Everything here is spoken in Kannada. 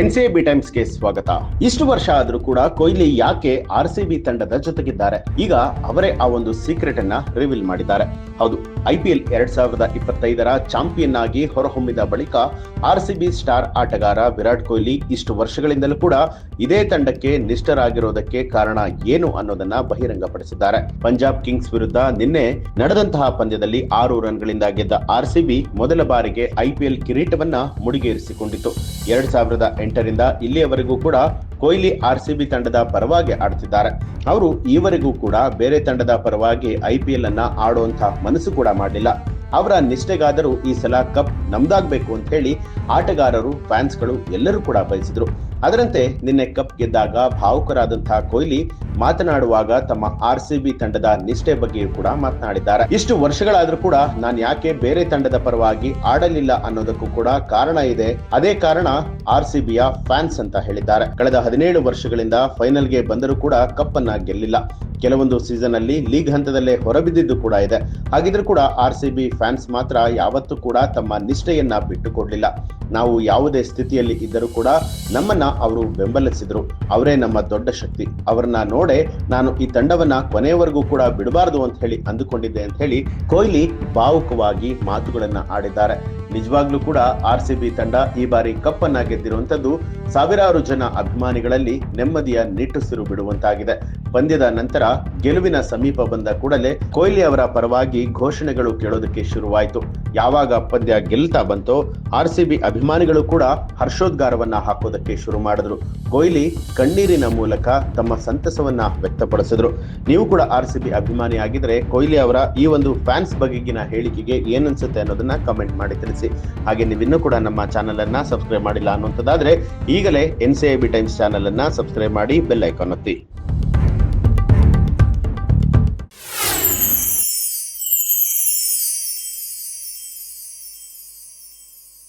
ಎನ್ಸಿಎಬಿ ಟೈಮ್ಸ್ಗೆ ಸ್ವಾಗತ. ಇಷ್ಟು ವರ್ಷ ಆದ್ರೂ ಕೂಡ ಕೊಹ್ಲಿ ಯಾಕೆ ಆರ್ಸಿಬಿ ತಂಡದ ಜೊತೆಗಿದ್ದಾರೆ? ಈಗ ಅವರೇ ಆ ಒಂದು ಸೀಕ್ರೆಟ್ ಅನ್ನ ರಿವೀಲ್ ಮಾಡಿದ್ದಾರೆ. ಹೌದು, IPL 2025ರ ಚಾಂಪಿಯನ್ ಆಗಿ ಹೊರಹೊಮ್ಮಿದ ಬಳಿಕ ಆರ್ಸಿಬಿ ಸ್ಟಾರ್ ಆಟಗಾರ ವಿರಾಟ್ ಕೊಹ್ಲಿ ಇಷ್ಟು ವರ್ಷಗಳಿಂದಲೂ ಕೂಡ ಇದೇ ತಂಡಕ್ಕೆ ನಿಷ್ಠರಾಗಿರೋದಕ್ಕೆ ಕಾರಣ ಏನು ಅನ್ನೋದನ್ನ ಬಹಿರಂಗಪಡಿಸಿದ್ದಾರೆ. ಪಂಜಾಬ್ ಕಿಂಗ್ಸ್ ವಿರುದ್ಧ ನಿನ್ನೆ ನಡೆದಂತಹ ಪಂದ್ಯದಲ್ಲಿ 6 ರನ್ಗಳಿಂದ ಗೆದ್ದ ಆರ್ಸಿಬಿ ಮೊದಲ ಬಾರಿಗೆ IPL ಕಿರೀಟವನ್ನ ಮುಡಿಗೇರಿಸಿಕೊಂಡಿತು. 2008ರಿಂದ ಇಲ್ಲಿಯವರೆಗೂ ಕೂಡ ಕೊಹ್ಲಿ ಆರ್ಸಿಬಿ ತಂಡದ ಪರವಾಗಿ ಆಡುತ್ತಿದ್ದಾರೆ. ಅವರು ಈವರೆಗೂ ಕೂಡ ಬೇರೆ ತಂಡದ ಪರವಾಗಿ IPL ಅನ್ನ ಆಡುವಂತಹ ಮನಸ್ಸು ಕೂಡ ಮಾಡಲಿಲ್ಲ. ಅವರ ನಿಷ್ಠೆಗಾದರೂ ಈ ಸಲ ಕಪ್ ನಮ್ದಾಗಬೇಕು ಅಂತ ಹೇಳಿ ಆಟಗಾರರು, ಫ್ಯಾನ್ಸ್ಗಳು ಎಲ್ಲರೂ ಕೂಡ ಬಯಸಿದ್ರು. ಅದರಂತೆ ನಿನ್ನೆ ಕಪ್ ಗೆದ್ದಾಗ ಭಾವುಕರಾದಂತಹ ಕೊಹ್ಲಿ ಮಾತನಾಡುವಾಗ ತಮ್ಮ ಆರ್ಸಿಬಿ ತಂಡದ ನಿಷ್ಠೆ ಬಗ್ಗೆಯೂ ಕೂಡ ಮಾತನಾಡಿದ್ದಾರೆ. ಇಷ್ಟು ವರ್ಷಗಳಾದ್ರೂ ಕೂಡ ನಾನು ಯಾಕೆ ಬೇರೆ ತಂಡದ ಪರವಾಗಿ ಆಡಲಿಲ್ಲ ಅನ್ನೋದಕ್ಕೂ ಕೂಡ ಕಾರಣ ಇದೆ. ಅದೇ ಕಾರಣ ಆರ್ಸಿಬಿಯ ಫ್ಯಾನ್ಸ್ ಅಂತ ಹೇಳಿದ್ದಾರೆ. ಕಳೆದ 17 ವರ್ಷಗಳಿಂದ ಫೈನಲ್ಗೆ ಬಂದರೂ ಕೂಡ ಕಪ್ ಅನ್ನ ಗೆಲ್ಲಿಲ್ಲ. ಕೆಲವೊಂದು ಸೀಸನ್ ಅಲ್ಲಿ ಲೀಗ್ ಹಂತದಲ್ಲೇ ಹೊರಬಿದ್ದಿದ್ದು ಕೂಡ ಇದೆ. ಹಾಗಿದ್ರೂ ಕೂಡ ಆರ್ಸಿಬಿ ಫ್ಯಾನ್ಸ್ ಮಾತ್ರ ಯಾವತ್ತೂ ಕೂಡ ತಮ್ಮ ನಿಷ್ಠೆಯನ್ನ ಬಿಟ್ಟುಕೊಡ್ಲಿಲ್ಲ. ನಾವು ಯಾವುದೇ ಸ್ಥಿತಿಯಲ್ಲಿ ಇದ್ದರೂ ಕೂಡ ನಮ್ಮನ್ನ ಅವರು ಬೆಂಬಲಿಸಿದ್ರು. ಅವರೇ ನಮ್ಮ ದೊಡ್ಡ ಶಕ್ತಿ. ಅವರನ್ನ ನೋಡೇ ನಾನು ಈ ತಂಡವನ್ನ ಕೊನೆಯವರೆಗೂ ಕೂಡ ಬಿಡಬಾರದು ಅಂತ ಹೇಳಿ ಅಂದುಕೊಂಡಿದ್ದೆ ಅಂತ ಹೇಳಿ ಕೊಹ್ಲಿ ಭಾವುಕವಾಗಿ ಮಾತುಗಳನ್ನ ಆಡಿದ್ದಾರೆ. ನಿಜವಾಗ್ಲೂ ಕೂಡ ಆರ್ಸಿಬಿ ತಂಡ ಈ ಬಾರಿ ಕಪ್ ಅನ್ನ ಗೆದ್ದಿರುವಂತದ್ದು ಸಾವಿರಾರು ಜನ ಅಭಿಮಾನಿಗಳಲ್ಲಿ ನೆಮ್ಮದಿಯ ನಿಟ್ಟುಸಿರು ಬಿಡುವಂತಾಗಿದೆ. ಪಂದ್ಯದ ನಂತರ ಗೆಲುವಿನ ಸಮೀಪ ಬಂದ ಕೂಡಲೇ ಕೊಹ್ಲಿ ಅವರ ಪರವಾಗಿ ಘೋಷಣೆಗಳು ಕೇಳೋದಕ್ಕೆ ಶುರುವಾಯಿತು. ಯಾವಾಗ ಪಂದ್ಯ ಗೆಲ್ತಾ ಬಂತೋ ಆರ್ಸಿಬಿ ಅಭಿಮಾನಿಗಳು ಕೂಡ ಹರ್ಷೋದ್ಗಾರವನ್ನ ಹಾಕೋದಕ್ಕೆ ಶುರು ಮಾಡಿದ್ರು. ಕೊಹ್ಲಿ ಕಣ್ಣೀರಿನ ಮೂಲಕ ತಮ್ಮ ಸಂತಸವನ್ನ ವ್ಯಕ್ತಪಡಿಸಿದ್ರು. ನೀವು ಕೂಡ ಆರ್ಸಿಬಿ ಅಭಿಮಾನಿ ಆಗಿದ್ರೆ ಕೊಹ್ಲಿ ಅವರ ಈ ಒಂದು ಫ್ಯಾನ್ಸ್ ಬಗೆಗಿನ ಹೇಳಿಕೆಗೆ ಏನನ್ಸುತ್ತೆ ಅನ್ನೋದನ್ನ ಕಮೆಂಟ್ ಮಾಡಿ ತಿಳಿಸಿ. ಹಾಗೆ ನೀವಿನ್ನೂ ಕೂಡ ನಮ್ಮ ಚಾನೆಲ್ ಅನ್ನ ಸಬ್ಸ್ಕ್ರೈಬ್ ಮಾಡಿಲ್ಲ ಅನ್ನುವಂಥದ್ದಾದ್ರೆ ಈಗಲೇ ಎನ್ಸಿಎಬಿ ಟೈಮ್ಸ್ ಚಾನೆಲ್ ಅನ್ನ ಸಬ್ಸ್ಕ್ರೈಬ್ ಮಾಡಿ ಬೆಲ್ ಐಕಾನ್ ಒತ್ತಿ.